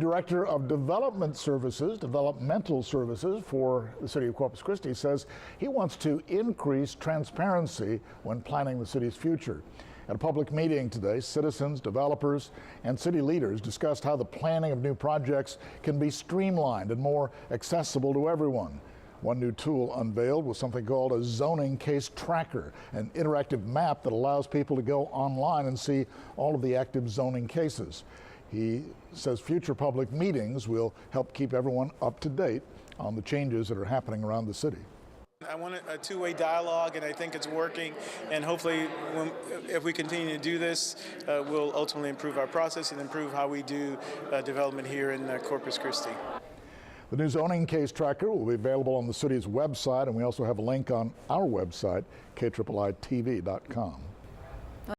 Director of Developmental Services for the City of Corpus Christi says he wants to increase transparency when planning the city's future. At a public meeting today, citizens, developers, and city leaders discussed how the planning of new projects can be streamlined and more accessible to everyone. One new tool unveiled was something called a zoning case tracker, an interactive map that allows people to go online and see all of the active zoning cases. He says future public meetings will help keep everyone up to date on the changes that are happening around the city. I want a two-way dialogue, and I think it's working. And hopefully, if we continue to do this, we'll ultimately improve our process and improve how we do development here in Corpus Christi. The new zoning case tracker will be available on the city's website, and we also have a link on our website, KIIITV.com.